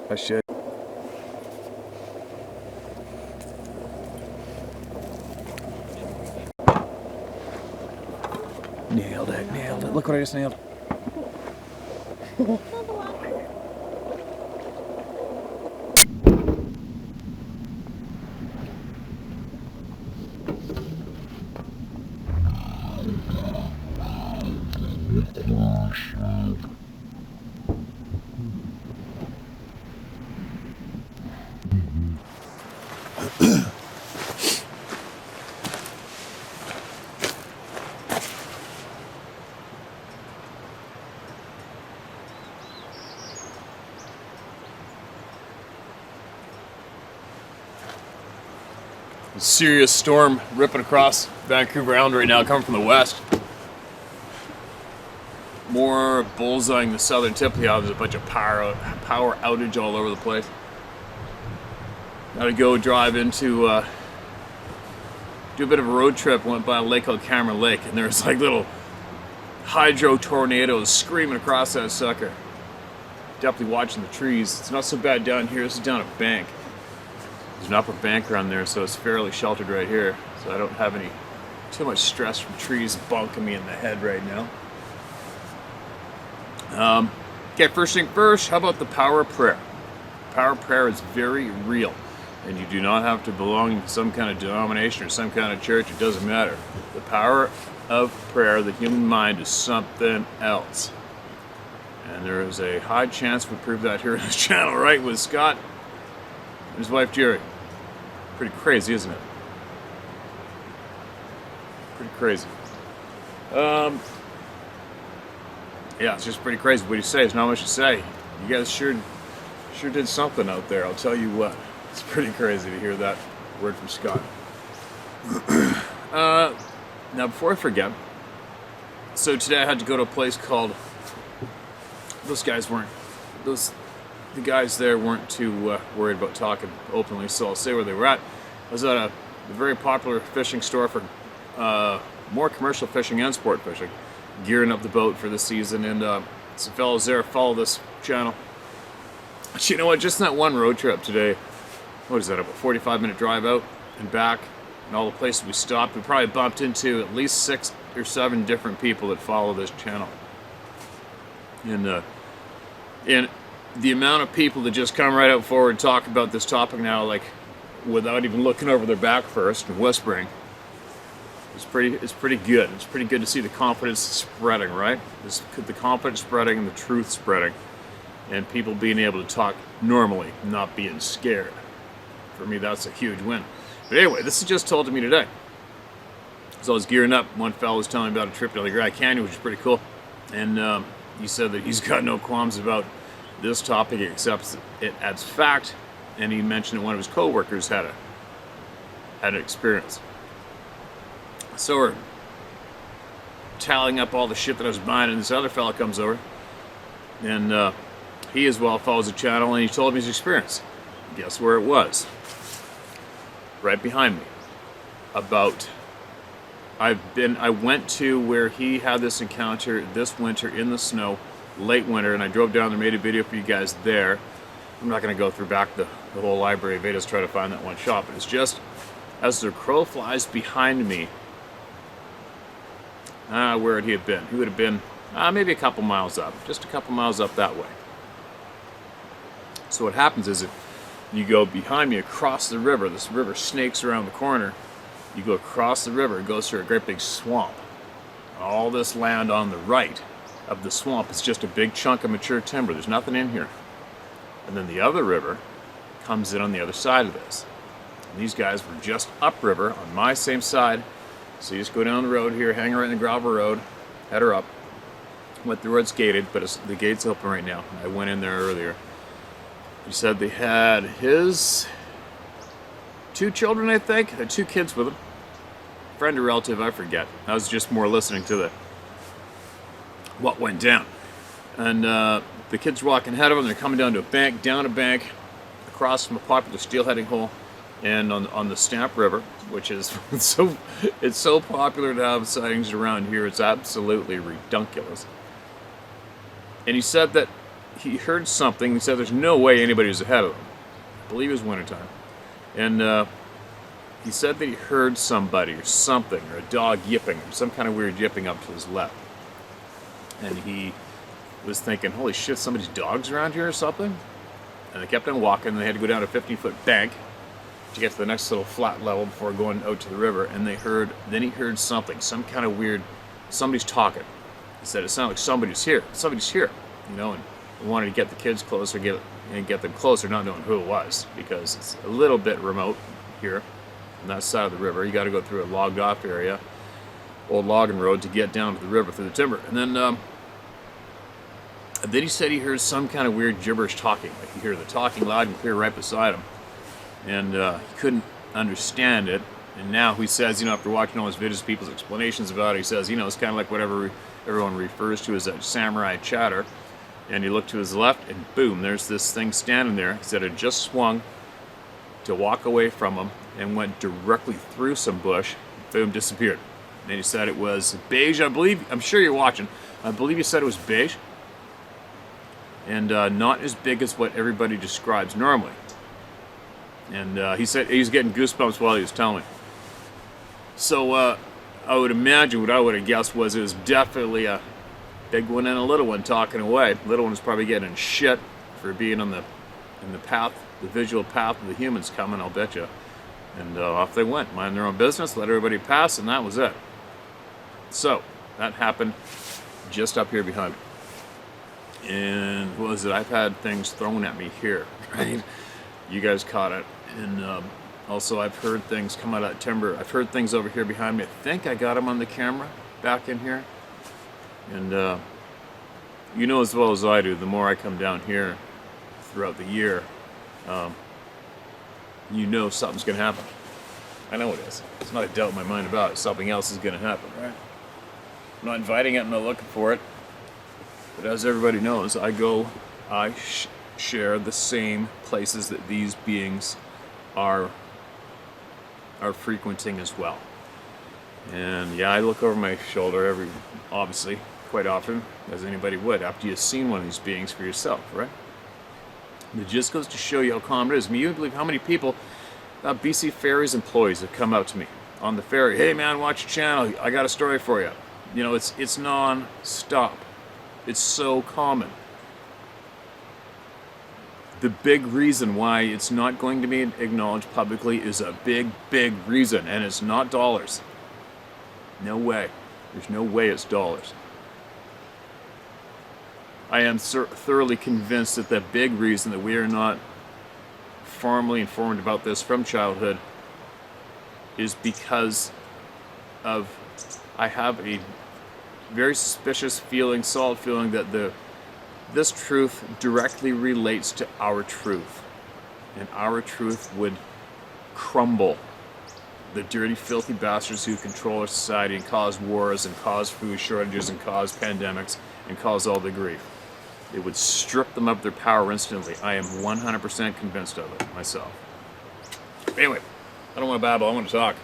I should. Nailed it, nailed it. Look what I just nailed. Serious storm ripping across Vancouver Island right now, coming from the west. More bullseyeing the southern tip of the island. There's a bunch of power outage all over the place. Gotta go drive into, do a bit of a road trip. Went by a lake called Cameron Lake, and there's like little hydro tornadoes screaming across that sucker. Definitely watching the trees. It's not so bad down here. This is down a bank. There's an upper bank around there, so it's fairly sheltered right here. So I don't have too much stress from trees bonking me in the head right now. Okay, first thing first, how about the power of prayer? Power of prayer is very real, and you do not have to belong to some kind of denomination or some kind of church. It doesn't matter. The power of prayer, the human mind, is something else. And there is a high chance we prove that here on this channel, right, with Scott and his wife Jerry. Pretty crazy, isn't it? Pretty crazy. Yeah, it's just pretty crazy. What do you say? There's not much to say. You guys sure did something out there. I'll tell you what. It's pretty crazy to hear that word from Scott. Now, before I forget, so today I had to go to a place called. The guys there weren't too worried about talking openly, so I'll say where they were at. I was at a very popular fishing store for more commercial fishing and sport fishing, gearing up the boat for the season, and some fellas there follow this channel. But you know what, just in that one road trip today, what is that, about 45-minute drive out and back, and all the places we stopped, we probably bumped into at least 6 or 7 different people that follow this channel. And the amount of people that just come right out forward and talk about this topic now, like, without even looking over their back first and whispering, it's pretty good. It's pretty good to see the confidence spreading, right? The confidence spreading and the truth spreading, and people being able to talk normally, not being scared. For me, that's a huge win. But anyway, this is just told to me today. So I was gearing up. One fellow was telling me about a trip to the Grand Canyon, which is pretty cool, and he said that he's got no qualms about this topic, except it adds fact, and he mentioned that one of his co-workers had an experience. So we're tallying up all the shit that I was buying, and this other fella comes over, and he as well follows the channel, and he told me his experience. Guess where it was? Right behind me. I went to where he had this encounter this winter in the snow, late winter, and I drove down there, made a video for you guys there. I'm not going to go through back the whole library of videos, try to find that one shot, but it's just as the crow flies behind me, where would he have been? He would have been maybe a couple miles up, just a couple miles up that way. So what happens is, if you go behind me across the river, this river snakes around the corner, you go across the river, it goes through a great big swamp. All this land on the right of the swamp is just a big chunk of mature timber. There's nothing in here. And then the other river comes in on the other side of this. And these guys were just upriver on my same side. So you just go down the road here, hang right in the gravel road, head her up. Went through where it's gated, but the gate's open right now. I went in there earlier. He said they had his 2 children, I think. They had 2 kids with him. Friend or relative, I forget. I was just more listening to what went down. And the kids were walking ahead of them. They're coming down to a bank, across from a popular steelheading hole, and on the Stamp River, which is it's so popular to have sightings around here. It's absolutely redunculous. And he said that he heard something. He said there's no way anybody was ahead of him. I believe it was wintertime. And he said that he heard somebody or something, or a dog yipping, or some kind of weird yipping up to his left. And he was thinking, holy shit, somebody's dog's around here or something? And they kept on walking, and they had to go down a 15-foot bank to get to the next little flat level before going out to the river. And then he heard something, some kind of weird, somebody's talking. He said it sounded like somebody's here, and he wanted to get the kids closer, get them closer, not knowing who it was, because it's a little bit remote here on that side of the river. You got to go through a logged off area, old logging road, to get down to the river through the timber. And then he said he heard some kind of weird gibberish talking, like you hear the talking loud and clear right beside him, and he couldn't understand it. And now he says, after watching all his videos, people's explanations about it, he says, it's kind of like whatever everyone refers to as that samurai chatter. And he looked to his left, and boom, there's this thing standing there. He said it just swung to walk away from him and went directly through some bush. Boom, disappeared. And he said it was beige, I'm sure you're watching. I believe he said it was beige. And not as big as what everybody describes normally. And he said he was getting goosebumps while he was telling me. So I would imagine what I would have guessed was it was definitely a big one and a little one talking away. Little one was probably getting shit for being in the path, the visual path of the humans coming, I'll bet you. And off they went, mind their own business, let everybody pass, and that was it. So that happened just up here behind me. And what was it? I've had things thrown at me here, right? You guys caught it. And also I've heard things come out of that timber. I've heard things over here behind me. I think I got them on the camera back in here. And as well as I do, the more I come down here throughout the year, something's going to happen. I know it is. There's not a doubt in my mind about it. Something else is going to happen, right? I'm not inviting it, I'm not looking for it. But as everybody knows, I share the same places that these beings are frequenting as well. And yeah, I look over my shoulder obviously, quite often, as anybody would, after you've seen one of these beings for yourself, right? And it just goes to show you how common it is. I mean, you wouldn't believe how many people, BC Ferries employees, have come out to me on the ferry. Hey man, watch your channel. I got a story for you. It's non-stop. It's so common. The big reason why it's not going to be acknowledged publicly is a big, big reason, and it's not dollars. No way. There's no way it's dollars. I am thoroughly convinced that the big reason that we are not formally informed about this from childhood is because of, I have a very suspicious feeling, solid feeling, that this truth directly relates to our truth. And our truth would crumble the dirty, filthy bastards who control our society and cause wars and cause food shortages and cause pandemics and cause all the grief. It would strip them of their power instantly. I am 100% convinced of it myself. Anyway, I don't want to babble, I want to talk.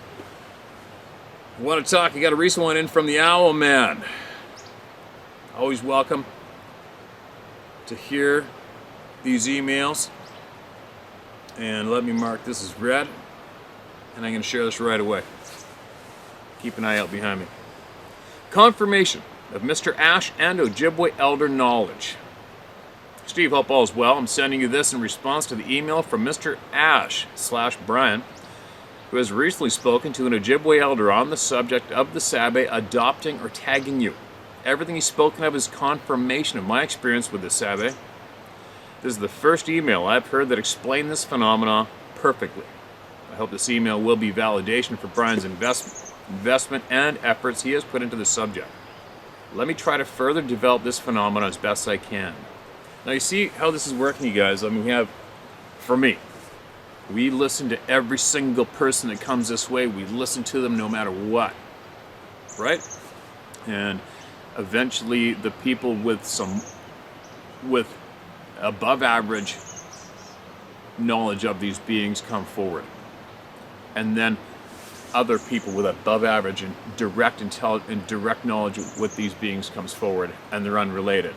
You got a recent one in from the Owl Man. Always welcome to hear these emails. And let me mark this as read. And I'm going to share this right away. Keep an eye out behind me. Confirmation of Mr. Ash and Ojibwe Elder knowledge. Steve, hope all is well. I'm sending you this in response to the email from Mr. Ash/Brian, who has recently spoken to an Ojibwe elder on the subject of the Sabe adopting or tagging you. Everything he's spoken of is confirmation of my experience with the Sabe. This is the first email I've heard that explained this phenomena perfectly. I hope this email will be validation for Brian's investment and efforts he has put into the subject. Let me try to further develop this phenomenon as best I can. Now you see how this is working, you guys. I mean, we listen to every single person that comes this way. We listen to them no matter what, right? And eventually the people with above average knowledge of these beings come forward. And then other people with above average and direct knowledge with these beings comes forward, and they're unrelated.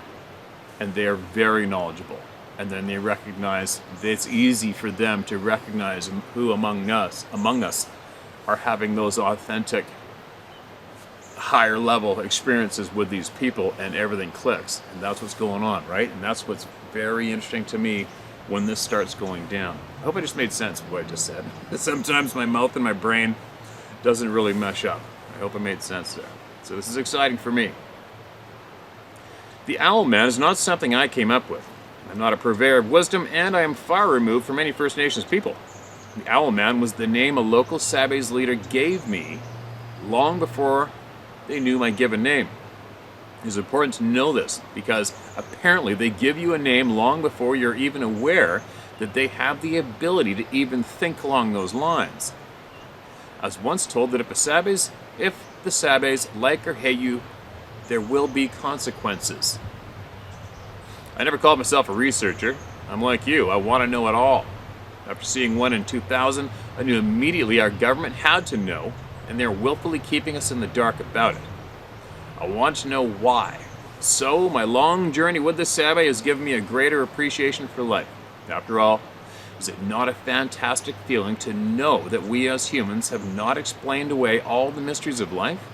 and they are very knowledgeable. And then they recognize that it's easy for them to recognize who among us are having those authentic, higher level experiences with these people, and everything clicks. And that's what's going on, right? And that's what's very interesting to me when this starts going down. I hope I just made sense of what I just said. Sometimes my mouth and my brain doesn't really mesh up. I hope I made sense there. So this is exciting for me. The Owl Man is not something I came up with. I'm not a purveyor of wisdom, and I am far removed from many First Nations people. The Owl Man was the name a local Sabes leader gave me long before they knew my given name. It is important to know this because apparently they give you a name long before you're even aware that they have the ability to even think along those lines. I was once told that if the Sabes like or hate you, there will be consequences. I never called myself a researcher. I'm like you, I want to know it all. After seeing one in 2000, I knew immediately our government had to know, and they're willfully keeping us in the dark about it. I want to know why. So, my long journey with the Sabe has given me a greater appreciation for life. After all, is it not a fantastic feeling to know that we as humans have not explained away all the mysteries of life?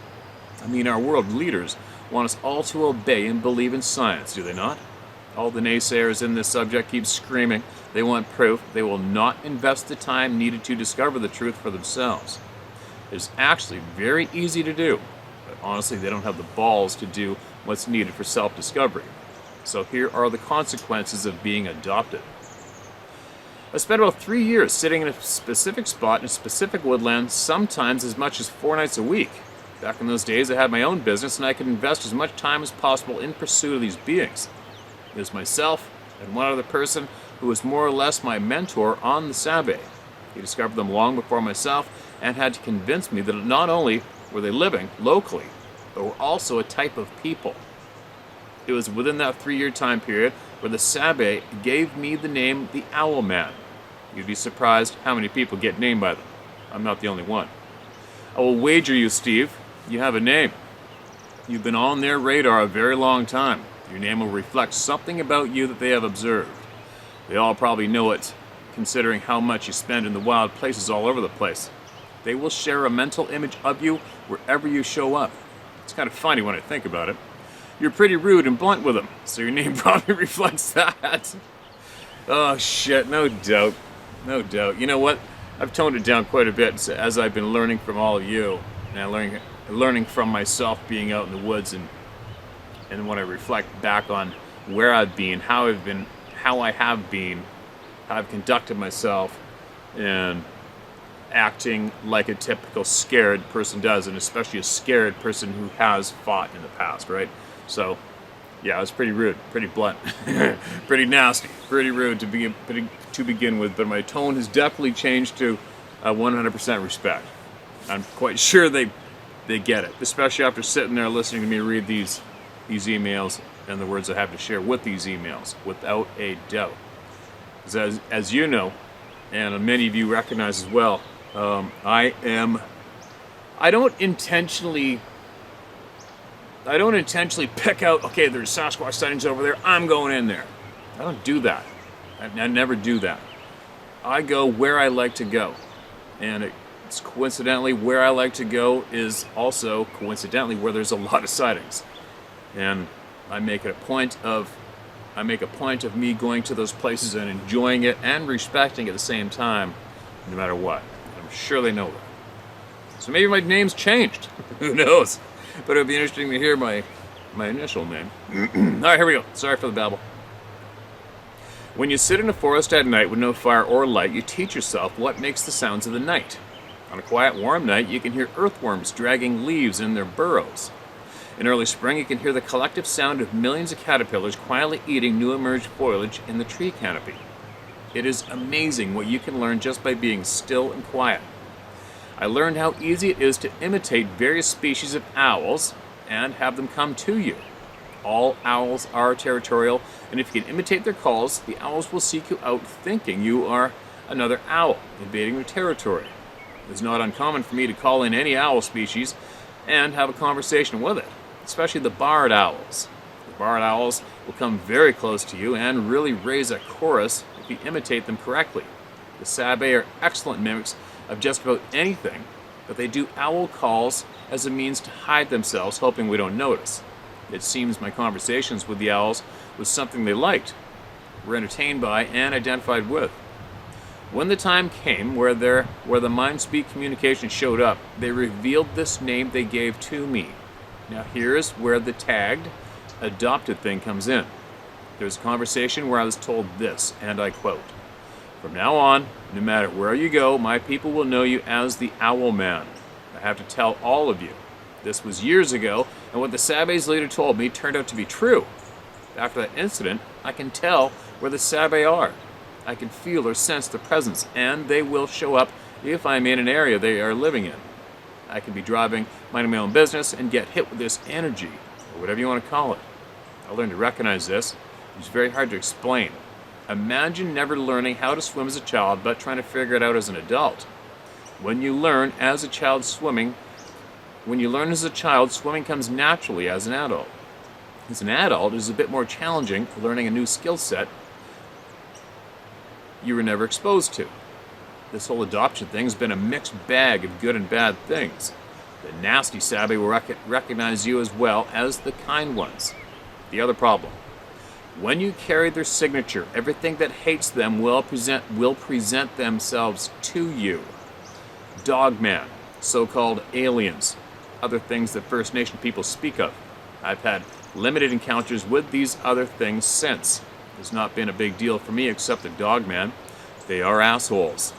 I mean, our world leaders want us all to obey and believe in science, do they not? All the naysayers in this subject keep screaming they want proof. They will not invest the time needed to discover the truth for themselves. It's actually very easy to do, but honestly they don't have the balls to do what's needed for self-discovery. So here are the consequences of being adopted. I spent about 3 years sitting in a specific spot in a specific woodland, sometimes as much as 4 nights a week. Back in those days I had my own business and I could invest as much time as possible in pursuit of these beings. It was myself and one other person who was more or less my mentor on the Sabe. He discovered them long before myself and had to convince me that not only were they living locally, but were also a type of people. It was within that 3-year time period where the Sabe gave me the name the Owl Man. You'd be surprised how many people get named by them. I'm not the only one. I will wager you, Steve, you have a name. You've been on their radar a very long time. Your name will reflect something about you that they have observed. They all probably know it, considering how much you spend in the wild places all over the place. They will share a mental image of you wherever you show up. It's kind of funny when I think about it. You're pretty rude and blunt with them, so your name probably reflects that. Oh shit, no doubt. No doubt. You know what? I've toned it down quite a bit as I've been learning from all of you, and learning from myself being out in the woods, and when I reflect back on where I've been, how I have been, how I've conducted myself, and acting like a typical scared person does, and especially a scared person who has fought in the past, right? So, yeah, I was pretty rude, pretty blunt, pretty nasty, pretty rude to begin with, but my tone has definitely changed to 100% respect. I'm quite sure they get it, especially after sitting there listening to me read these emails and the words I have to share with these emails, without a doubt. As you know, and many of you recognize as well, I don't intentionally pick out, okay, there's Sasquatch sightings over there, I'm going in there. I don't do that. I never do that. I go where I like to go. And it's coincidentally where I like to go is also coincidentally where there's a lot of sightings. And I make a point of me going to those places and enjoying it and respecting it at the same time, no matter what. I'm sure they know that. So maybe my name's changed. Who knows? But it would be interesting to hear my initial name. Alright, here we go. Sorry for the babble. When you sit in a forest at night with no fire or light, you teach yourself what makes the sounds of the night. On a quiet, warm night, you can hear earthworms dragging leaves in their burrows. In early spring, you can hear the collective sound of millions of caterpillars quietly eating new emerged foliage in the tree canopy. It is amazing what you can learn just by being still and quiet. I learned how easy it is to imitate various species of owls and have them come to you. All owls are territorial, and if you can imitate their calls, the owls will seek you out thinking you are another owl invading their territory. It's not uncommon for me to call in any owl species and have a conversation with it, especially the barred owls. The barred owls will come very close to you and really raise a chorus if you imitate them correctly. The Sabe are excellent mimics of just about anything, but they do owl calls as a means to hide themselves, hoping we don't notice. It seems my conversations with the owls was something they liked, were entertained by, and identified with. When the time came where the mind-speak communication showed up, they revealed this name they gave to me. Now here's where the tagged, adopted thing comes in. There was a conversation where I was told this, and I quote, "From now on, no matter where you go, my people will know you as the Owl Man. I have to tell all of you. This was years ago, and what the Sabes later told me turned out to be true. After that incident, I can tell where the Sabe are. I can feel or sense their presence, and they will show up if I'm in an area they are living in. I can be driving, minding my own business, and get hit with this energy, or whatever you want to call it. I learned to recognize this. It's very hard to explain. Imagine never learning how to swim as a child, but trying to figure it out as an adult. When you learn as a child, swimming comes naturally as an adult. As an adult, it is a bit more challenging learning a new skill set you were never exposed to. This whole adoption thing has been a mixed bag of good and bad things. The nasty Sabe will recognize you as well as the kind ones. The other problem. When you carry their signature, everything that hates them will present themselves to you. Dogman, so-called aliens, other things that First Nation people speak of. I've had limited encounters with these other things since. It's not been a big deal for me except the Dogman. They are assholes.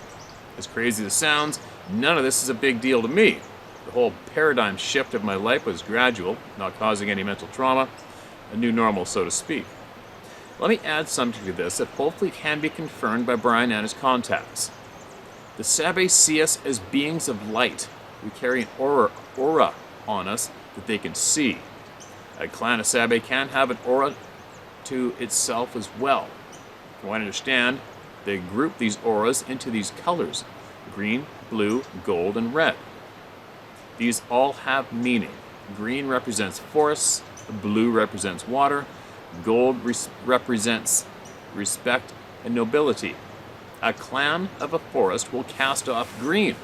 As crazy as it sounds, none of this is a big deal to me. The whole paradigm shift of my life was gradual, not causing any mental trauma, a new normal, so to speak. Let me add something to this that hopefully can be confirmed by Brian and his contacts. The Sabe see us as beings of light. We carry an aura on us that they can see. A clan of Sabe can have an aura to itself as well. From what I understand, they group these auras into these colors: green, blue, gold, and red. These all have meaning. Green represents forests, blue represents water, gold represents respect and nobility. A clan of a forest will cast off green.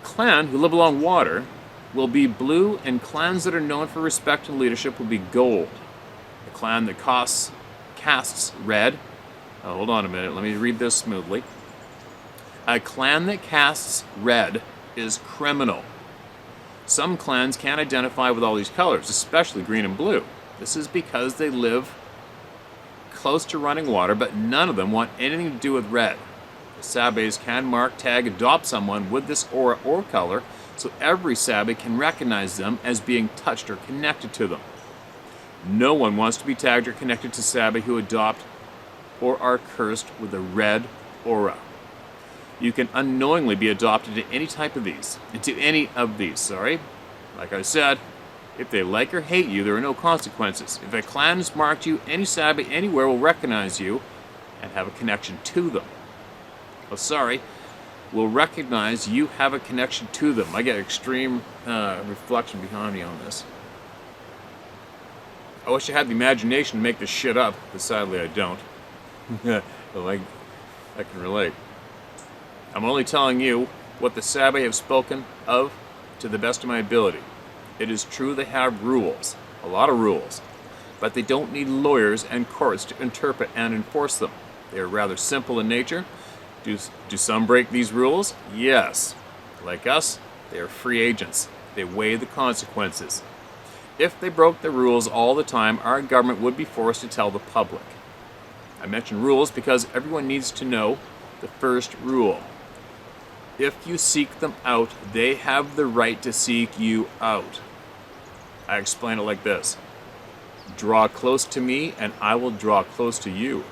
Clan who live along water will be blue, and clans that are known for respect and leadership will be gold. A clan that casts red. Hold on a minute, let me read this smoothly. A clan that casts red is criminal. Some clans can't identify with all these colors, especially green and blue. This is because they live close to running water, but none of them want anything to do with red. The Sabes can mark, tag, adopt someone with this aura or color, so every Sabe can recognize them as being touched or connected to them. No one wants to be tagged or connected to Sabe who adopt or are cursed with a red aura. You can unknowingly be adopted into any of these. Like I said, if they like or hate you, there are no consequences. If a clan has marked you, any Sabe anywhere will recognize you and have a connection to them. Will recognize you have a connection to them. I get extreme reflection behind me on this. I wish I had the imagination to make this shit up, but sadly I don't. I can relate. I'm only telling you what the Sabe have spoken of to the best of my ability. It is true they have rules, a lot of rules, but they don't need lawyers and courts to interpret and enforce them. They are rather simple in nature. Do some break these rules? Yes. Like us, they are free agents. They weigh the consequences. If they broke the rules all the time, our government would be forced to tell the public. I mention rules because everyone needs to know the first rule. If you seek them out, they have the right to seek you out. I explain it like this. Draw close to me and I will draw close to you.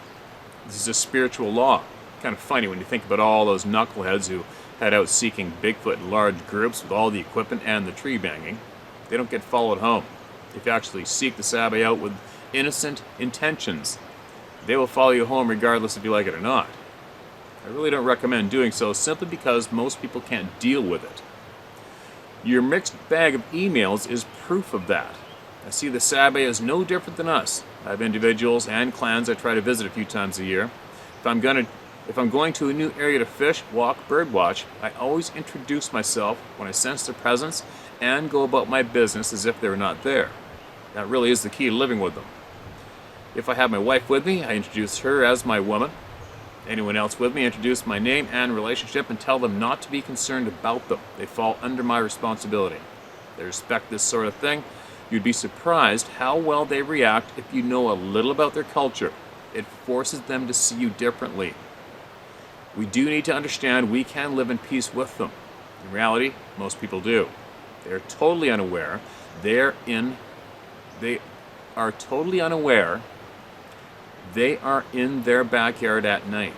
This is a spiritual law. Kind of funny when you think about all those knuckleheads who head out seeking Bigfoot in large groups with all the equipment and the tree banging. They don't get followed home. If you actually seek the Sabe out with innocent intentions, they will follow you home regardless if you like it or not. I really don't recommend doing so simply because most people can't deal with it. Your mixed bag of emails is proof of that. I see the Sabe as no different than us. I have individuals and clans I try to visit a few times a year. If I'm going to a new area to fish, walk, birdwatch, I always introduce myself when I sense their presence and go about my business as if they were not there. That really is the key to living with them. If I have my wife with me, I introduce her as my woman. Anyone else with me, I introduce my name and relationship and tell them not to be concerned about them. They fall under my responsibility. They respect this sort of thing. You'd be surprised how well they react if you know a little about their culture. It forces them to see you differently. We do need to understand we can live in peace with them. In reality, most people do. They are totally unaware. They are totally unaware they are in their backyard at night.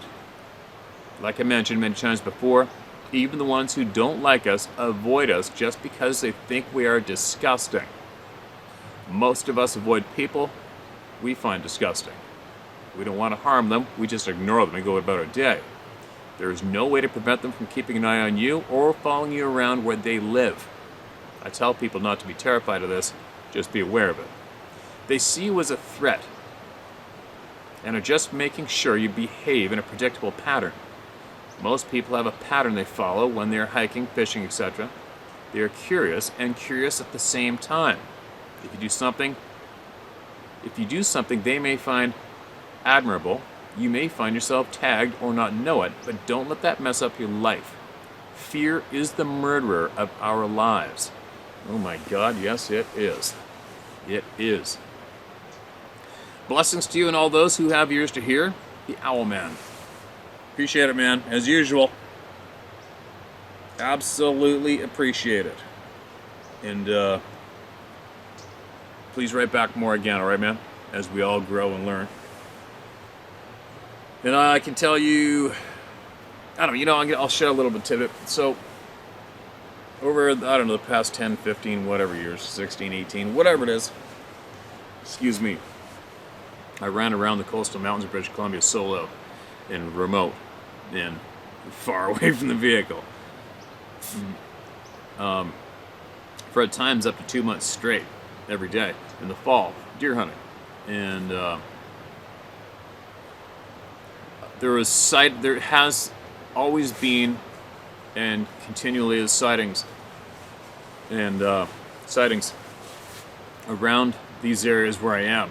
Like I mentioned many times before, even the ones who don't like us avoid us just because they think we are disgusting. Most of us avoid people we find disgusting. We don't want to harm them, we just ignore them and go about our day. There is no way to prevent them from keeping an eye on you or following you around where they live. I tell people not to be terrified of this, just be aware of it. They see you as a threat and are just making sure you behave in a predictable pattern. Most people have a pattern they follow when they're hiking, fishing, etc. They are curious and curious at the same time. If you do something they may find admirable, you may find yourself tagged or not know it, but don't let that mess up your life. Fear is the murderer of our lives. Oh my God, yes it is. It is. Blessings to you and all those who have ears to hear. The Owl Man. Appreciate it, man. As usual. Absolutely appreciate it. And please write back more again, alright, man? As we all grow and learn. And I can tell you, I'll share a little bit of it. So, over, the past 10, 15, whatever years, 16, 18, whatever it is, excuse me, I ran around the coastal mountains of British Columbia solo and remote and far away from the vehicle. For at times up to 2 months straight, every day, in the fall, deer hunting. And there has always been and continually is sightings around these areas where I am,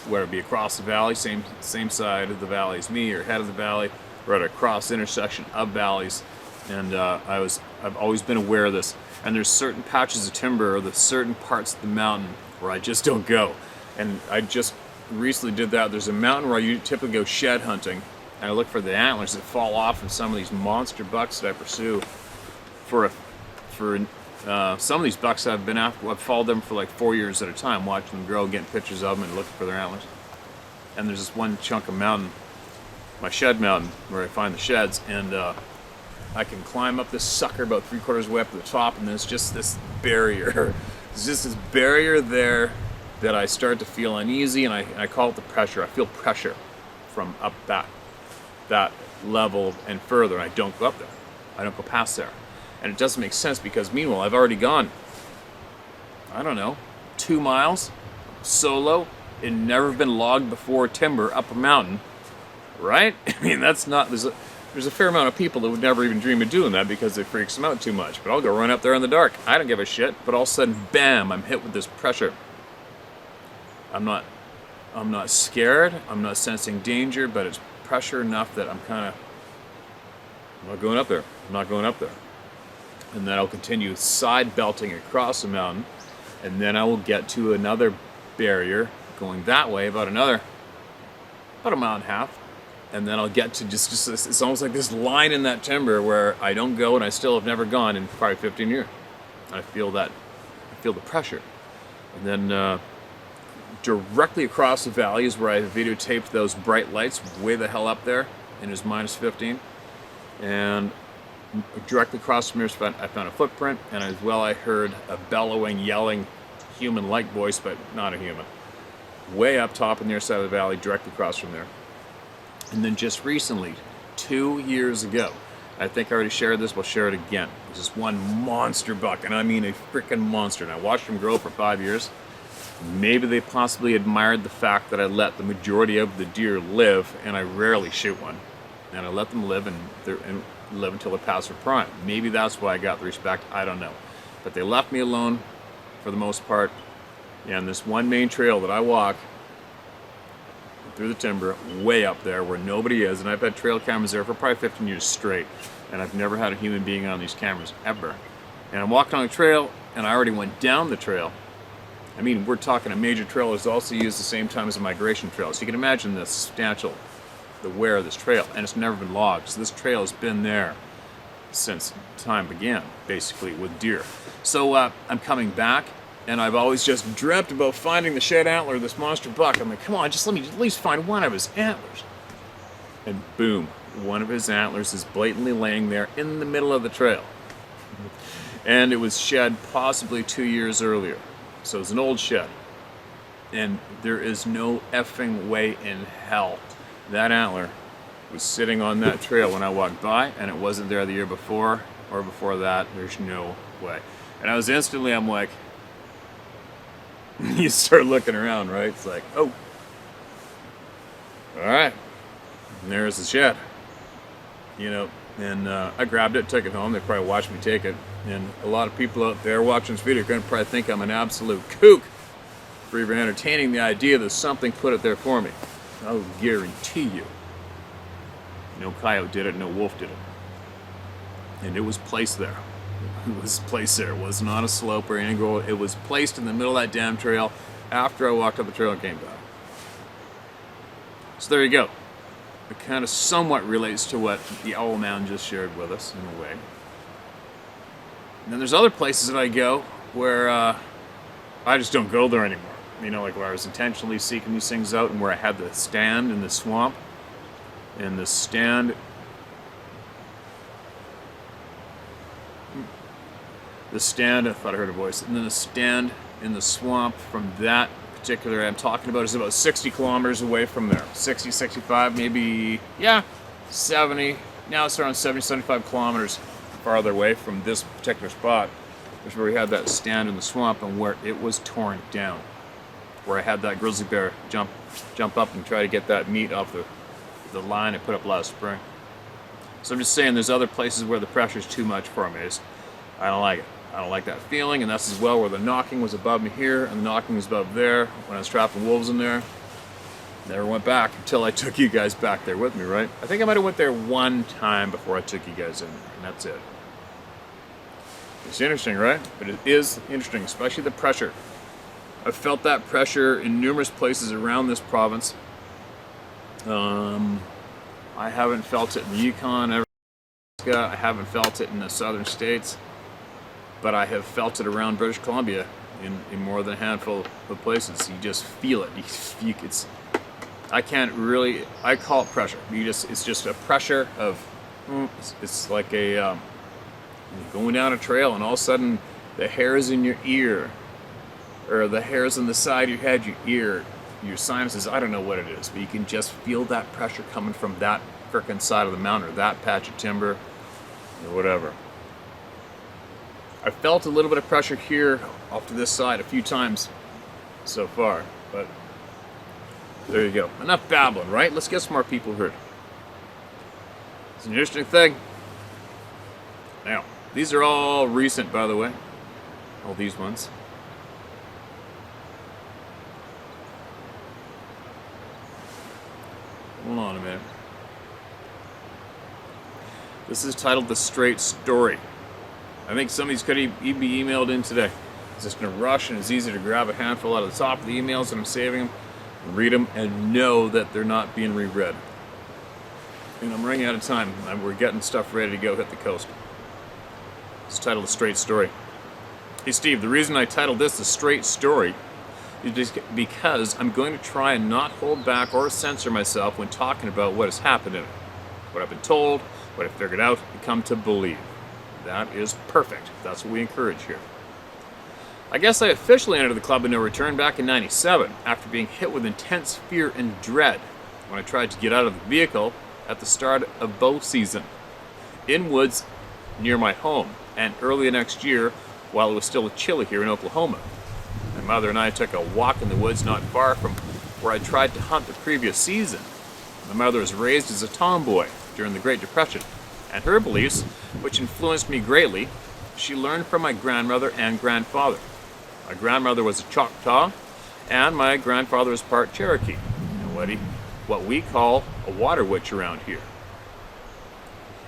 whether it be across the valley, same side of the valley as me, or head of the valley, or at a cross intersection of valleys. And I've always been aware of this. And there's certain patches of timber or the certain parts of the mountain where I just don't go. And I just recently did that. There's a mountain where I typically go shed hunting, and I look for the antlers that fall off of some of these monster bucks that I pursue. Some of these bucks I've followed them for like 4 years at a time, watching them grow, getting pictures of them, and looking for their antlers. And there's this one chunk of mountain, my shed mountain, where I find the sheds, and I can climb up this sucker about 3/4 of the way up to the top, and there's just this barrier. There's just this barrier there that I start to feel uneasy, and I call it the pressure. I feel pressure from up that level and further, and I don't go up there. I don't go past there. And it doesn't make sense because meanwhile I've already gone, 2 miles solo and never been logged before timber up a mountain, right? I mean, there's a fair amount of people that would never even dream of doing that because it freaks them out too much. But I'll go run up there in the dark. I don't give a shit. But all of a sudden, bam, I'm hit with this pressure. I'm not scared. I'm not sensing danger, but it's pressure enough that I'm not going up there. I'm not going up there. And then I'll continue side belting across the mountain, and then I will get to another barrier going that way about a mile and a half, and then I'll get to just it's almost like this line in that timber where I don't go, and I still have never gone in probably 15 years. I feel the pressure. And then directly across the valley is where I videotaped those bright lights way the hell up there, and it was -15. And directly across from here, I found a footprint, and as well I heard a bellowing, yelling, human-like voice, but not a human, way up top on the other side of the valley, directly across from there. And then just recently, 2 years ago, I think I already shared this, but I'll share it again. There's this one monster buck, and I mean a freaking monster, and I watched him grow for 5 years. Maybe they possibly admired the fact that I let the majority of the deer live, and I rarely shoot one. And I let them live and live until they're past their prime. Maybe that's why I got the respect. I don't know. But they left me alone for the most part. And this one main trail that I walk through the timber, way up there where nobody is, and I've had trail cameras there for probably 15 years straight, and I've never had a human being on these cameras, ever. And I'm walking on the trail, and I already went down the trail. I mean, we're talking a major trail is also used the same time as a migration trail. So you can imagine the wear of this trail, and it's never been logged. So this trail has been there since time began, basically, with deer. So I'm coming back, and I've always just dreamt about finding the shed antler of this monster buck. I'm like, come on, just let me at least find one of his antlers. And boom, one of his antlers is blatantly laying there in the middle of the trail. And it was shed possibly 2 years earlier. So it's an old shed. And there is no effing way in hell that antler was sitting on that trail when I walked by, and it wasn't there the year before or before that. There's no way. And I was instantly, I'm like, you start looking around, right? It's like, oh, all right, and there's the shed, you know. And I grabbed it, took it home. They probably watched me take it. And a lot of people out there watching this video are going to probably think I'm an absolute kook for even entertaining the idea that something put it there for me. I'll guarantee you, no coyote did it, no wolf did it. And it was placed there. It was placed there. It was not a slope or anything. It was placed in the middle of that damn trail after I walked up the trail and came back. So there you go. It kind of somewhat relates to what the Owl Man just shared with us, in a way. And then there's other places that I go where I just don't go there anymore. You know, like where I was intentionally seeking these things out, and where I had the stand in the swamp. And the stand... I thought I heard a voice. And then the stand in the swamp from that particular I'm talking about is about 60 kilometers away from there. 60, 65, maybe, yeah, 70. Now it's around 70, 75 kilometers farther away from this particular spot, which is where we had that stand in the swamp and where it was torn down. Where I had that grizzly bear jump up and try to get that meat off the line I put up last spring. So I'm just saying there's other places where the pressure's too much for me. I don't like it. I don't like that feeling, and that's as well where the knocking was above me here and the knocking was above there when I was trapping wolves in there. Never went back until I took you guys back there with me, right? I think I might have went there one time before I took you guys in there, and that's it. It's interesting, right? But it is interesting, especially the pressure. I've felt that pressure in numerous places around this province. I haven't felt it in the Yukon, Alaska. I haven't felt it in the southern states. But I have felt it around British Columbia in more than a handful of places. You just feel it. I can't really. I call it pressure. It's just a pressure of. It's like a going down a trail, and all of a sudden the hairs in your ear, or the hairs on the side of your head, your ear, your sinuses. I don't know what it is, but you can just feel that pressure coming from that frickin' side of the mountain, or that patch of timber, or whatever. I felt a little bit of pressure here off to this side a few times so far, but there you go. Enough babbling, right? Let's get some more people heard. It's an interesting thing. Now, these are all recent, by the way. All these ones. Hold on a minute. This is titled The Straight Story. I think some of these could even be emailed in today. It's just in a rush, and it's easy to grab a handful out of the top of the emails, and I'm saving them, and read them, and know that they're not being reread. And I'm running out of time. We're getting stuff ready to go hit the coast. It's titled The Straight Story. Hey Steve, the reason I titled this The Straight Story is just because I'm going to try and not hold back or censor myself when talking about what has happened in it. What I've been told, what I figured out, and come to believe. That is perfect. That's what we encourage here. I guess I officially entered the Club of No Return back in '97 after being hit with intense fear and dread when I tried to get out of the vehicle at the start of bow season in woods near my home, and early next year while it was still chilly here in Oklahoma. mother and I took a walk in the woods not far from where I tried to hunt the previous season. My mother was raised as a tomboy during the Great Depression, and her beliefs, which influenced me greatly, she learned from my grandmother and grandfather. My grandmother was a Choctaw, and my grandfather was part Cherokee, and what we call a water witch around here.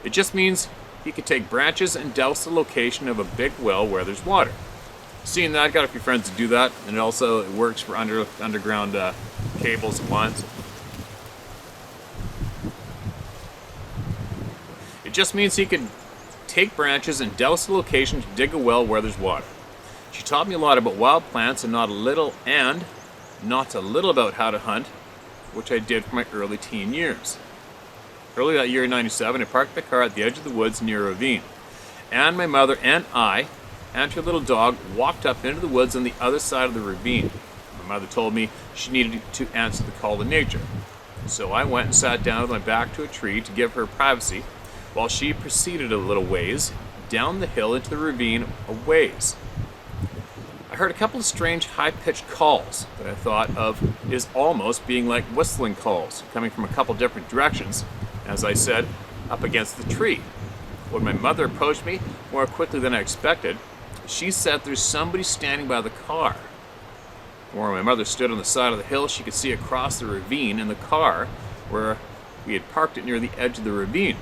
It just means he could take branches and douse the location of a big well where there's water. Seeing that, I got a few friends to do that, and it works for underground cables and lines. It just means he could take branches and douse the location to dig a well where there's water. She taught me a lot about wild plants and not a little about how to hunt, which I did for my early teen years. Early that year in '97, I parked the car at the edge of the woods near a ravine, and my mother and I and her little dog walked up into the woods on the other side of the ravine. My mother told me she needed to answer the call to nature, so I went and sat down with my back to a tree to give her privacy while she proceeded a little ways down the hill into the ravine a ways. I heard a couple of strange high-pitched calls that I thought of as almost being like whistling calls coming from a couple different directions, as I said, up against the tree. When my mother approached me more quickly than I expected, she said there's somebody standing by the car. Where my mother stood on the side of the hill, she could see across the ravine in the car where we had parked it near the edge of the ravine.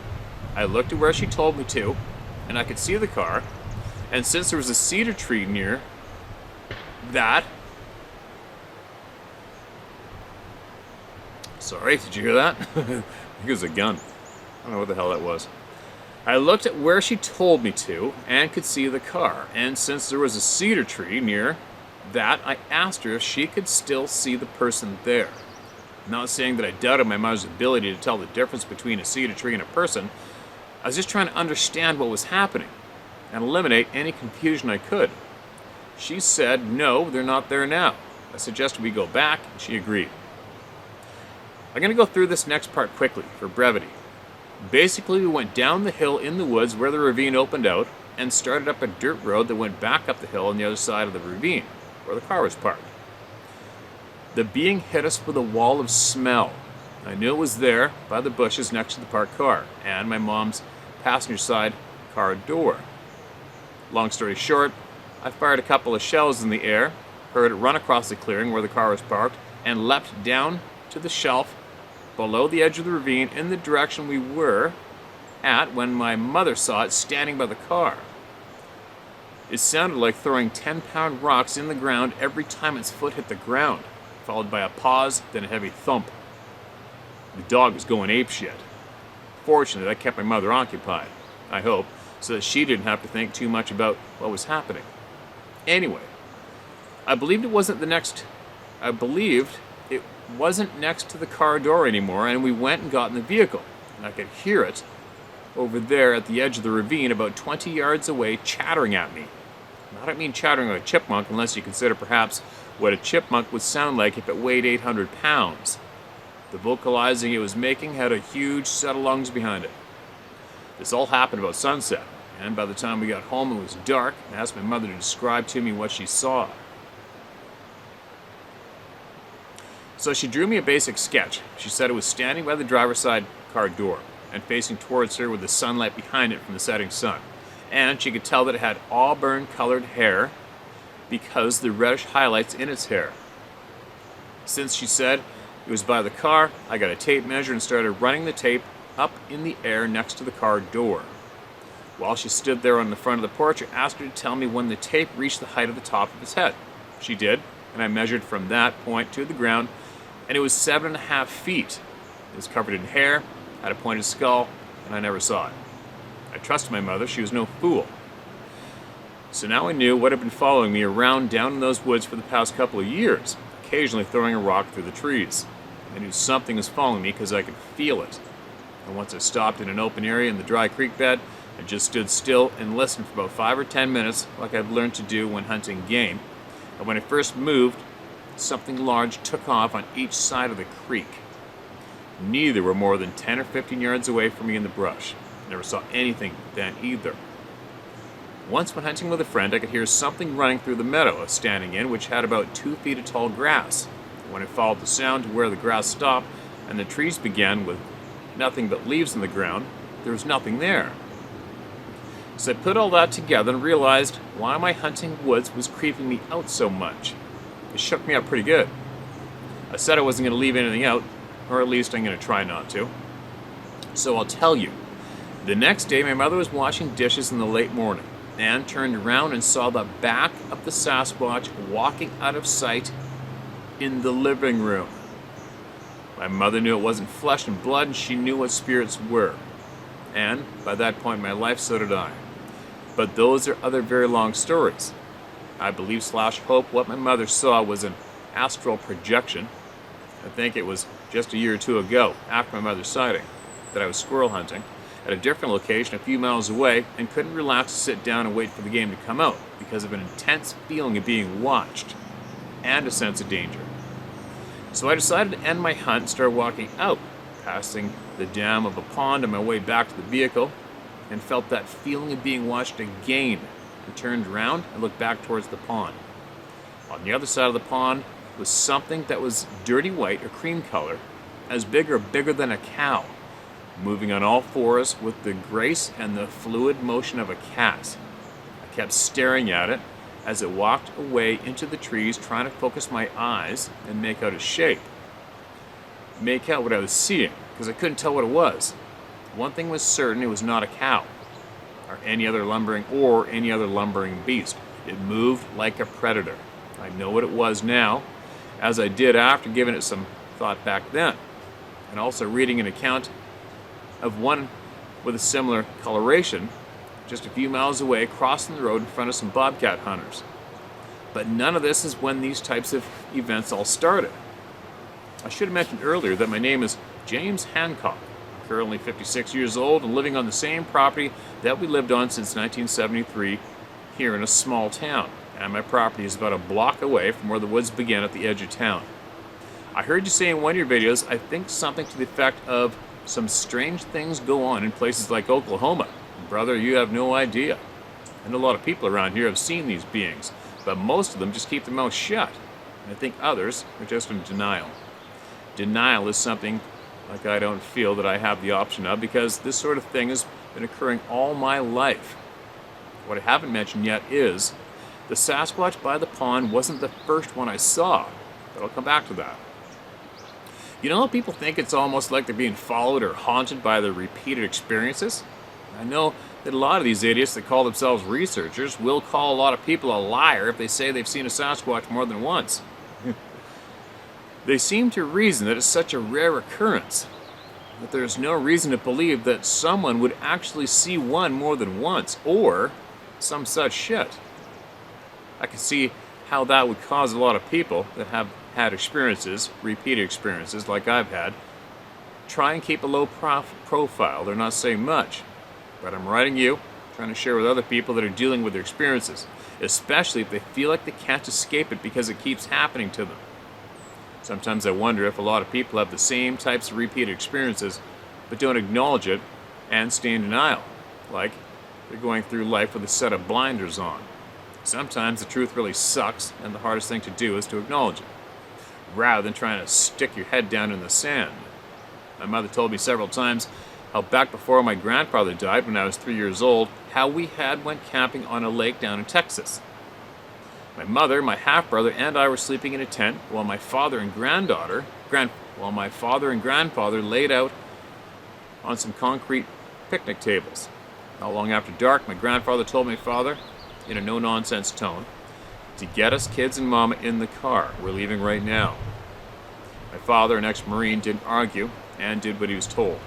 I looked at where she told me to, and I could see the car, and since there was a cedar tree near that... Sorry, did you hear that? I think it was a gun. I don't know what the hell that was. I looked at where she told me to and could see the car, and since there was a cedar tree near that, I asked her if she could still see the person there. I'm not saying that I doubted my mother's ability to tell the difference between a cedar tree and a person. I was just trying to understand what was happening and eliminate any confusion I could. She said, no, they're not there now. I suggested we go back, and she agreed. I'm going to go through this next part quickly, for brevity. Basically, we went down the hill in the woods where the ravine opened out and started up a dirt road that went back up the hill on the other side of the ravine, where the car was parked. The being hit us with a wall of smell. I knew it was there by the bushes next to the parked car and my mom's passenger side car door. Long story short, I fired a couple of shells in the air, heard it run across the clearing where the car was parked, and leapt down to the shelf below the edge of the ravine in the direction we were at when my mother saw it standing by the car. It sounded like throwing 10-pound rocks in the ground every time its foot hit the ground, followed by a pause, then a heavy thump. The dog was going apeshit. Fortunately, that kept my mother occupied, I hope, so that she didn't have to think too much about what was happening. Anyway, I believed it wasn't next to the car door anymore, and we went and got in the vehicle. And I could hear it over there at the edge of the ravine about 20 yards away chattering at me. Now, I don't mean chattering like a chipmunk unless you consider perhaps what a chipmunk would sound like if it weighed 800 pounds. The vocalizing it was making had a huge set of lungs behind it. This all happened about sunset, and by the time we got home it was dark, and I asked my mother to describe to me what she saw. So she drew me a basic sketch. She said it was standing by the driver's side car door and facing towards her with the sunlight behind it from the setting sun. And she could tell that it had auburn-colored hair because the reddish highlights in its hair. Since she said it was by the car, I got a tape measure and started running the tape up in the air next to the car door. While she stood there on the front of the porch, I asked her to tell me when the tape reached the height of the top of its head. She did, and I measured from that point to the ground, and it was 7.5 feet. It was covered in hair, had a pointed skull, and I never saw it. I trusted my mother, she was no fool. So now I knew what had been following me around down in those woods for the past couple of years, occasionally throwing a rock through the trees. I knew something was following me because I could feel it. And once I stopped in an open area in the dry creek bed, I just stood still and listened for about 5 or 10 minutes like I've learned to do when hunting game. And when I first moved, something large took off on each side of the creek. Neither were more than 10 or 15 yards away from me in the brush. I never saw anything then either. Once when hunting with a friend, I could hear something running through the meadow I was standing in, which had about 2 feet of tall grass. When I followed the sound to where the grass stopped and the trees began with nothing but leaves on the ground, there was nothing there. So I put all that together and realized why my hunting woods was creeping me out so much. It shook me up pretty good. I said I wasn't going to leave anything out, or at least I'm going to try not to. So I'll tell you. The next day, my mother was washing dishes in the late morning and turned around and saw the back of the Sasquatch walking out of sight in the living room. My mother knew it wasn't flesh and blood, and she knew what spirits were. And by that point in my life, so did I. But those are other very long stories. I believe / hope what my mother saw was an astral projection. I think it was just a year or two ago, after my mother's sighting, that I was squirrel hunting at a different location a few miles away and couldn't relax to sit down and wait for the game to come out because of an intense feeling of being watched and a sense of danger. So I decided to end my hunt and start walking out, passing the dam of a pond on my way back to the vehicle, and felt that feeling of being watched again. I turned around and looked back towards the pond. On the other side of the pond was something that was dirty white or cream color, as bigger than a cow, moving on all fours with the grace and the fluid motion of a cat. I kept staring at it as it walked away into the trees, trying to focus my eyes and make out its shape. Make out what I was seeing, because I couldn't tell what it was. One thing was certain, it was not a cow, or any other lumbering beast. It moved like a predator. I know what it was now, as I did after giving it some thought back then, and also reading an account of one with a similar coloration just a few miles away, crossing the road in front of some bobcat hunters. But none of this is when these types of events all started. I should have mentioned earlier that my name is James Hancock. I'm currently 56 years old and living on the same property that we lived on since 1973 here in a small town, and my property is about a block away from where the woods begin at the edge of town. I heard you say in one of your videos, I think something to the effect of some strange things go on in places like Oklahoma. Brother, you have no idea. And a lot of people around here have seen these beings, but most of them just keep their mouths shut. And I think others are just in denial. Denial is something like I don't feel that I have the option of, because this sort of thing has been occurring all my life. What I haven't mentioned yet is the Sasquatch by the pond wasn't the first one I saw, but I'll come back to that. You know how people think it's almost like they're being followed or haunted by their repeated experiences? I know that a lot of these idiots that call themselves researchers will call a lot of people a liar if they say they've seen a Sasquatch more than once. They seem to reason that it's such a rare occurrence that there's no reason to believe that someone would actually see one more than once, or some such shit. I can see how that would cause a lot of people that have had experiences, repeated experiences like I've had, try and keep a low profile. They're not saying much. But I'm writing you, trying to share with other people that are dealing with their experiences, especially if they feel like they can't escape it because it keeps happening to them. Sometimes I wonder if a lot of people have the same types of repeated experiences, but don't acknowledge it and stay in denial, like they're going through life with a set of blinders on. Sometimes the truth really sucks, and the hardest thing to do is to acknowledge it, rather than trying to stick your head down in the sand. My mother told me several times how back before my grandfather died when I was 3 years old, how we had went camping on a lake down in Texas. My mother, my half-brother, and I were sleeping in a tent while my father and grandfather laid out on some concrete picnic tables. Not long after dark, my grandfather told my father, in a no-nonsense tone, to get us kids and Mama in the car. We're leaving right now. My father, an ex-Marine, didn't argue and did what he was told.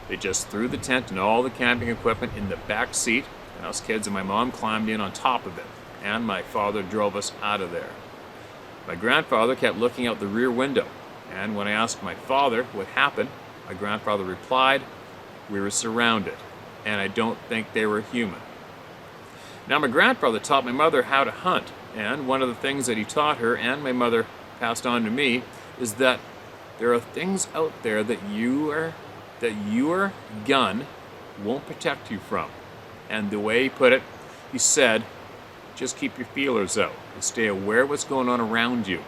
They just threw the tent and all the camping equipment in the back seat, and us kids and my mom climbed in on top of it, and my father drove us out of there. My grandfather kept looking out the rear window, and when I asked my father what happened, my grandfather replied, "We were surrounded, and I don't think they were human." Now, my grandfather taught my mother how to hunt, and one of the things that he taught her and my mother passed on to me is that there are things out there that your gun won't protect you from. And the way he put it, he said, just keep your feelers out and stay aware of what's going on around you.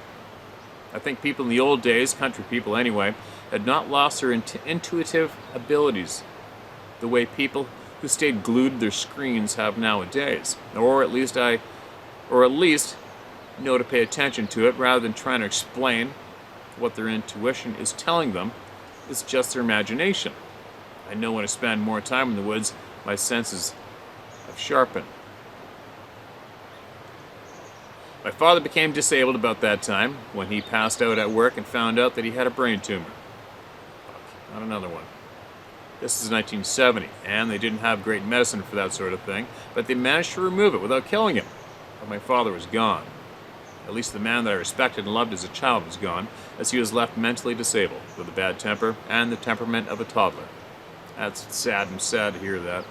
I think people in the old days, country people anyway, had not lost their intuitive abilities the way people who stayed glued to their screens have nowadays, or at least know to pay attention to it rather than trying to explain what their intuition is telling them. It's just their imagination. I know when I spend more time in the woods, my senses have sharpened. My father became disabled about that time when he passed out at work and found out that he had a brain tumor. Not another one. This is 1970, and they didn't have great medicine for that sort of thing, but they managed to remove it without killing him. But my father was gone. At least the man that I respected and loved as a child was gone, as he was left mentally disabled, with a bad temper and the temperament of a toddler. That's sad and sad to hear that.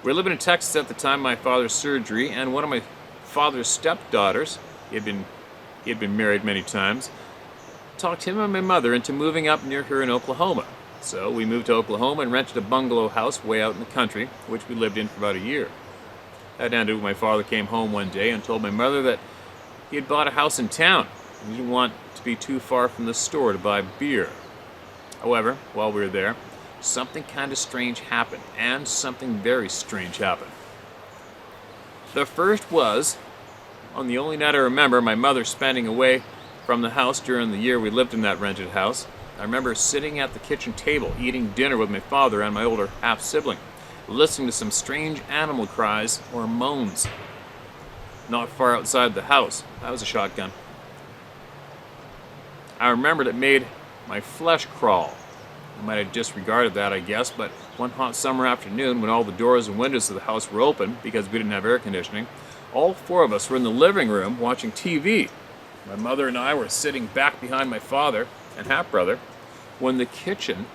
We were living in Texas at the time of my father's surgery, and one of my father's stepdaughters, he had been married many times, talked him and my mother into moving up near her in Oklahoma. So we moved to Oklahoma and rented a bungalow house way out in the country, which we lived in for about a year. That ended when my father came home one day and told my mother that he had bought a house in town and he didn't want to be too far from the store to buy beer. However, while we were there, something kind of strange happened, and something very strange happened. The first was, on the only night I remember my mother spending away from the house during the year we lived in that rented house, I remember sitting at the kitchen table eating dinner with my father and my older half-sibling, listening to some strange animal cries or moans. Not far outside the house. That was a shotgun. I remembered it made my flesh crawl. I might have disregarded that, I guess, but one hot summer afternoon when all the doors and windows of the house were open because we didn't have air conditioning, all four of us were in the living room watching TV. My mother and I were sitting back behind my father and half-brother with the kitchen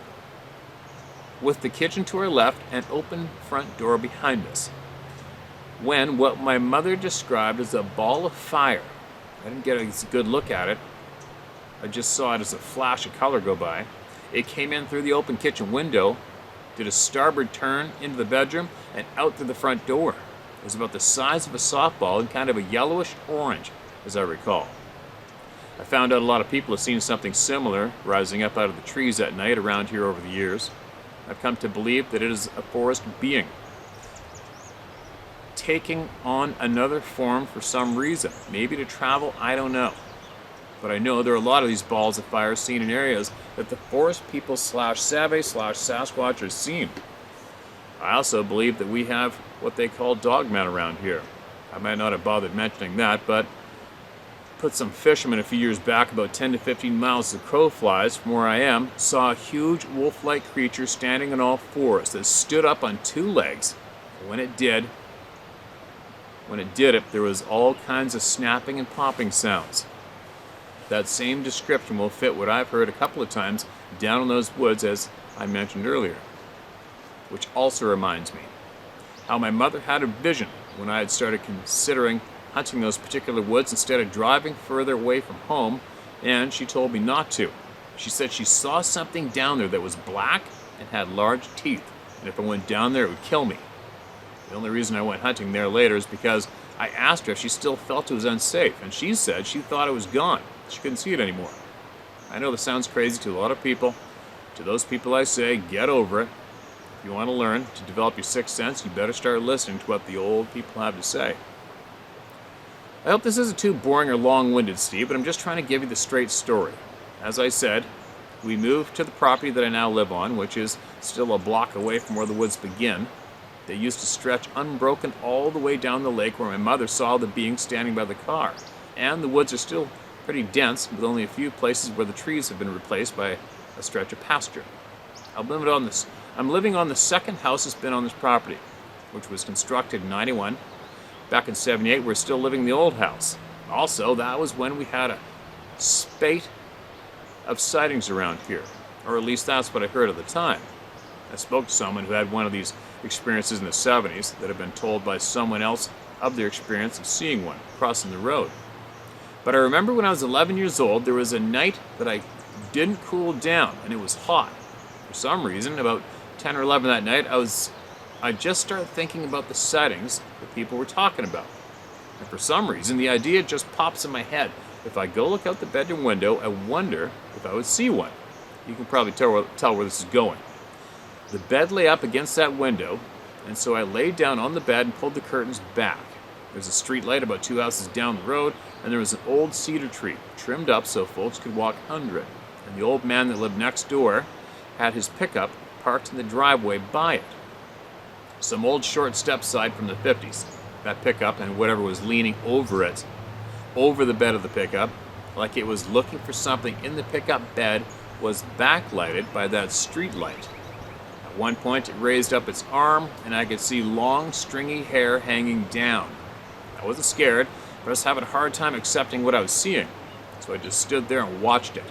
to our left and open front door behind us. When what my mother described as a ball of fire, I didn't get a good look at it, I just saw it as a flash of color go by. It came in through the open kitchen window, did a starboard turn into the bedroom, and out through the front door. It was about the size of a softball and kind of a yellowish orange, as I recall. I found out a lot of people have seen something similar rising up out of the trees at night around here over the years. I've come to believe that it is a forest being, taking on another form for some reason, maybe to travel, I don't know. But I know there are a lot of these balls of fire seen in areas that the forest people /Save/Sasquatch are seen. I also believe that we have what they call dogmen around here. I might not have bothered mentioning that, but put some fishermen a few years back about 10 to 15 miles as the crow flies from where I am, saw a huge wolf-like creature standing on all fours that stood up on two legs. When it did it, there was all kinds of snapping and popping sounds. That same description will fit what I've heard a couple of times down in those woods, as I mentioned earlier. Which also reminds me how my mother had a vision when I had started considering hunting those particular woods instead of driving further away from home, and she told me not to. She said she saw something down there that was black and had large teeth, and if I went down there it would kill me. The only reason I went hunting there later is because I asked her if she still felt it was unsafe, and she said she thought it was gone. She couldn't see it anymore. I know this sounds crazy to a lot of people. To those people I say, get over it. If you want to learn to develop your sixth sense, you better start listening to what the old people have to say. I hope this isn't too boring or long-winded, Steve, but I'm just trying to give you the straight story. As I said, we moved to the property that I now live on, which is still a block away from where the woods begin. They used to stretch unbroken all the way down the lake where my mother saw the being standing by the car. And the woods are still pretty dense, with only a few places where the trees have been replaced by a stretch of pasture. I'm living on the second house that's been on this property, which was constructed in 91. Back in 78, we're still living in the old house. Also, that was when we had a spate of sightings around here, or at least that's what I heard at the time. I spoke to someone who had one of these experiences in the 70s that had been told by someone else of their experience of seeing one crossing the road. But I remember when I was 11 years old, there was a night that I didn't cool down, and it was hot. For some reason, about 10 or 11 that night, I was I just started thinking about the sightings that people were talking about. And for some reason, the idea just pops in my head. If I go look out the bedroom window, I wonder if I would see one. You can probably tell where this is going. The bed lay up against that window, and so I laid down on the bed and pulled the curtains back. There's a street light about 2 houses down the road, and there was an old cedar tree, trimmed up so folks could walk under it. And the old man that lived next door had his pickup parked in the driveway by it. Some old short step side from the 50s. That pickup and whatever was leaning over it, over the bed of the pickup, like it was looking for something in the pickup bed, was backlighted by that street light. At one point, it raised up its arm, and I could see long, stringy hair hanging down. I wasn't scared, but I was having a hard time accepting what I was seeing. So I just stood there and watched it.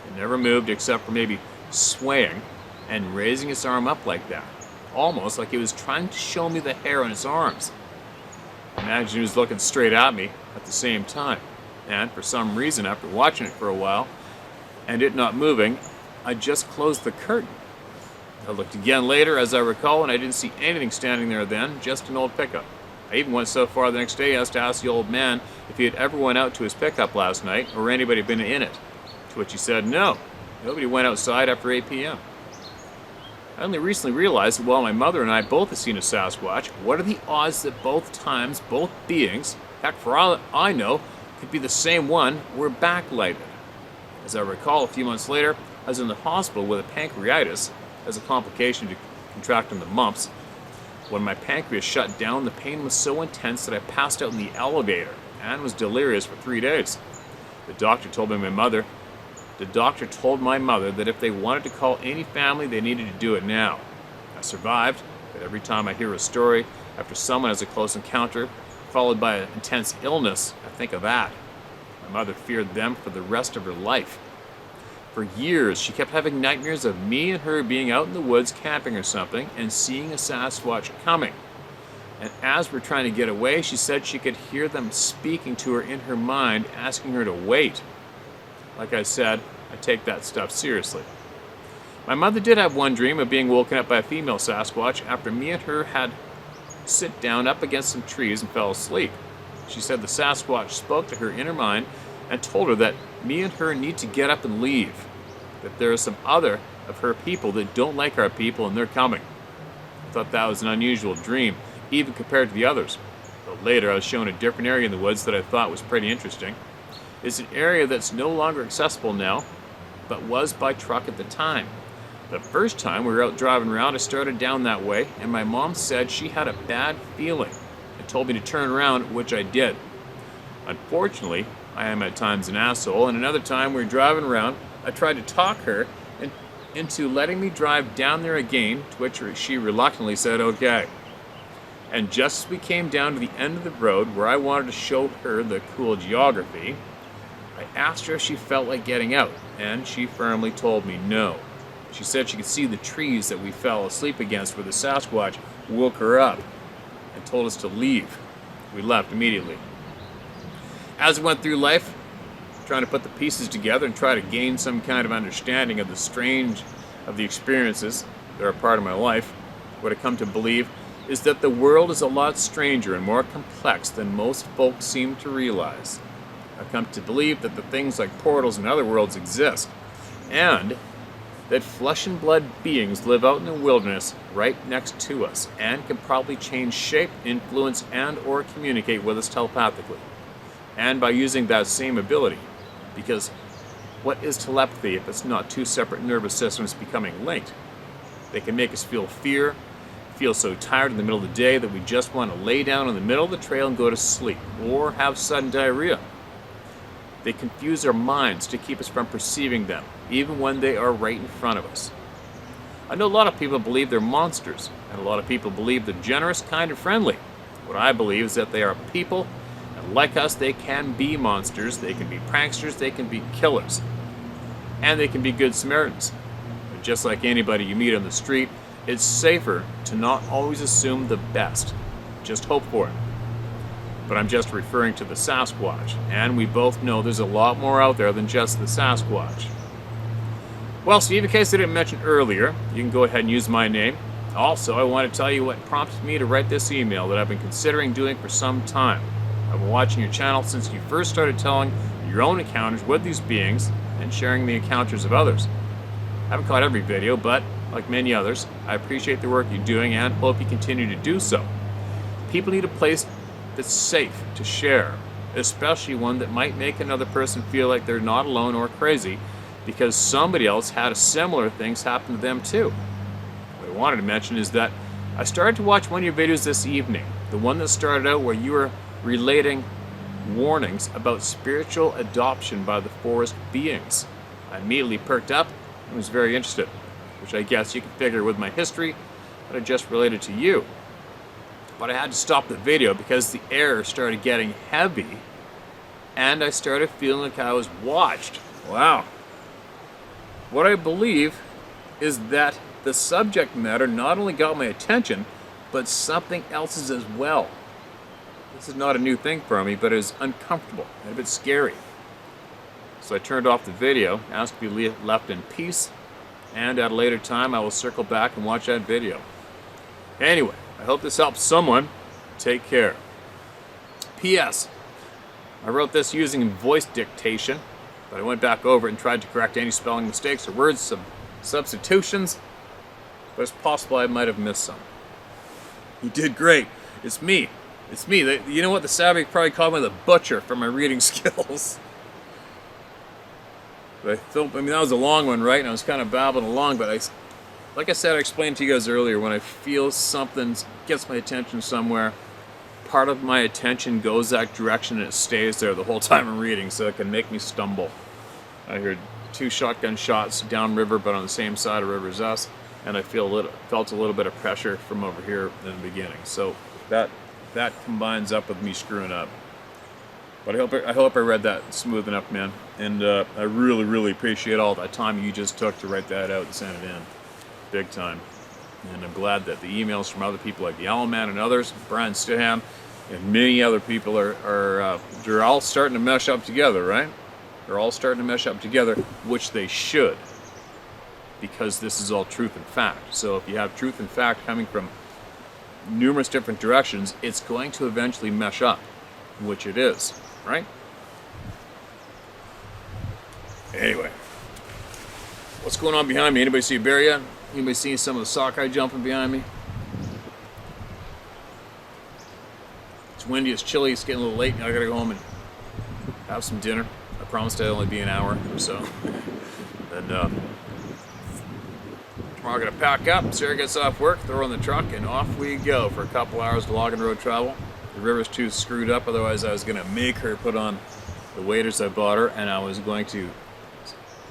It never moved except for maybe swaying and raising its arm up like that, almost like it was trying to show me the hair on its arms. I imagined it was looking straight at me at the same time. And for some reason, after watching it for a while, and it not moving, I just closed the curtain. I looked again later, as I recall, and I didn't see anything standing there then, just an old pickup. I even went so far the next day as to ask the old man if he had ever went out to his pickup last night, or anybody been in it. To which he said, no, nobody went outside after 8 p.m. I only recently realized that while my mother and I both have seen a Sasquatch, what are the odds that both times, both beings, heck, for all I know, could be the same one, were backlighted? As I recall, a few months later, I was in the hospital with a pancreatitis as a complication to contracting the mumps. When my pancreas shut down, the pain was so intense that I passed out in the elevator and was delirious for 3 days. The doctor told my mother that if they wanted to call any family, they needed to do it now. I survived, but every time I hear a story after someone has a close encounter, followed by an intense illness, I think of that. My mother feared them for the rest of her life. For years, she kept having nightmares of me and her being out in the woods camping or something and seeing a Sasquatch coming. And as we're trying to get away, she said she could hear them speaking to her in her mind, asking her to wait. Like I said, I take that stuff seriously. My mother did have one dream of being woken up by a female Sasquatch after me and her had sit down up against some trees and fell asleep. She said the Sasquatch spoke to her in her mind and told her that me and her need to get up and leave, that there are some other of her people that don't like our people and they're coming. I thought that was an unusual dream, even compared to the others. But later I was shown a different area in the woods that I thought was pretty interesting. It's an area that's no longer accessible now, but was by truck at the time. The first time we were out driving around, I started down that way, and my mom said she had a bad feeling and told me to turn around, which I did. Unfortunately, I am at times an asshole, and another time we were driving around, I tried to talk her into letting me drive down there again, to which she reluctantly said okay. And just as we came down to the end of the road where I wanted to show her the cool geography, I asked her if she felt like getting out, and she firmly told me no. She said she could see the trees that we fell asleep against where the Sasquatch woke her up and told us to leave. We left immediately. As I went through life, trying to put the pieces together and try to gain some kind of understanding of the experiences that are part of my life, what I come to believe is that the world is a lot stranger and more complex than most folks seem to realize. I've come to believe that the things like portals and other worlds exist, and that flesh and blood beings live out in the wilderness right next to us and can probably change shape, influence, and or communicate with us telepathically. And by using that same ability, because what is telepathy if it's not two separate nervous systems becoming linked? They can make us feel fear, feel so tired in the middle of the day that we just want to lay down in the middle of the trail and go to sleep, or have sudden diarrhea. They confuse our minds to keep us from perceiving them, even when they are right in front of us. I know a lot of people believe they're monsters, and a lot of people believe they're generous, kind, and friendly. What I believe is that they are people, and like us, they can be monsters, they can be pranksters, they can be killers, and they can be good Samaritans. But just like anybody you meet on the street, it's safer to not always assume the best. Just hope for it. But I'm just referring to the Sasquatch, and we both know there's a lot more out there than just the Sasquatch. Well, Steve, in case I didn't mention earlier, you can go ahead and use my name. Also, I want to tell you what prompted me to write this email that I've been considering doing for some time. I've been watching your channel since you first started telling your own encounters with these beings and sharing the encounters of others. I haven't caught every video, but like many others, I appreciate the work you're doing and hope you continue to do so. People need a place that's safe to share, especially one that might make another person feel like they're not alone or crazy because somebody else had a similar things happen to them too. What I wanted to mention is that I started to watch one of your videos this evening, the one that started out where you were relating warnings about spiritual adoption by the forest beings. I immediately perked up and was very interested, which I guess you can figure with my history that I just related to you. But I had to stop the video because the air started getting heavy and I started feeling like I was watched. Wow. What I believe is that the subject matter not only got my attention, but something else's as well. This is not a new thing for me, but it is uncomfortable and a bit scary. So I turned off the video, asked to be left in peace, and at a later time I will circle back and watch that video. Anyway, I hope this helps someone. Take care. P.S. I wrote this using voice dictation, but I went back over it and tried to correct any spelling mistakes or word substitutions, but it's possible I might have missed some. You did great. It's me. It's me. You know what? The Savvy probably called me the butcher for my reading skills. But I mean, that was a long one, right? And I was kind of babbling along, but like I said, I explained to you guys earlier, when I feel something gets my attention somewhere, part of my attention goes that direction and it stays there the whole time I'm reading, so it can make me stumble. I heard 2 shotgun shots downriver, but on the same side of river as us, and I felt a little bit of pressure from over here in the beginning. So that combines up with me screwing up. But I hope I read that smooth enough, man. And I really, really appreciate all that time you just took to write that out and send it in. Big time. And I'm glad that the emails from other people like the Owl Man and others, Brian Stiham, and many other people they're all starting to mesh up together, right? They're all starting to mesh up together, which they should, because this is all truth and fact. So if you have truth and fact coming from numerous different directions, it's going to eventually mesh up, which it is, right? Anyway, what's going on behind me? Anybody see a bear yet? Anybody seen some of the sockeye jumping behind me? It's windy, it's chilly, it's getting a little late. Now I gotta go home and have some dinner. I promised I'd only be an hour or so. And tomorrow I'm gonna pack up. Sarah gets off work, throw her in the truck, and off we go for a couple hours of logging road travel. The river's too screwed up, otherwise I was gonna make her put on the waders I bought her, and I was going to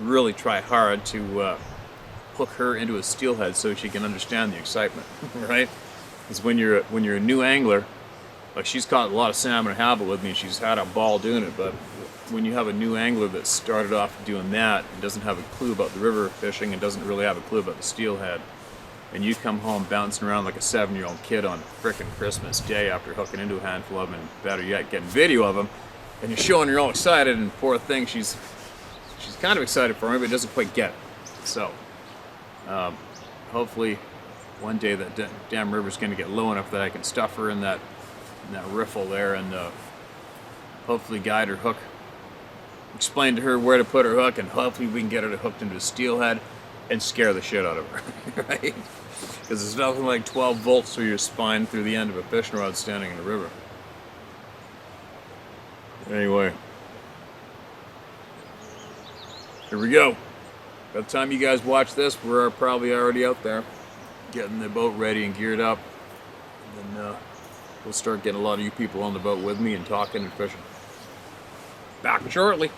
really try hard to hook her into a steelhead so she can understand the excitement, right? Because when you're a new angler, like she's caught a lot of salmon and halibut with me and she's had a ball doing it, but when you have a new angler that started off doing that and doesn't have a clue about the river fishing and doesn't really have a clue about the steelhead, and you come home bouncing around like a 7-year-old kid on frickin' Christmas Day after hooking into a handful of them, and better yet, getting video of them, and you're showing her all excited, and poor thing, she's kind of excited for me, but doesn't quite get it. So hopefully one day that damn river's going to get low enough that I can stuff her in that riffle there, and hopefully guide her hook, explain to her where to put her hook, and hopefully we can get her hooked into a steelhead and scare the shit out of her, right? Because there's nothing like 12 volts through your spine through the end of a fishing rod standing in the river. Anyway, here we go. By the time you guys watch this, we're probably already out there getting the boat ready and geared up. And then we'll start getting a lot of you people on the boat with me and talking and fishing. Back shortly.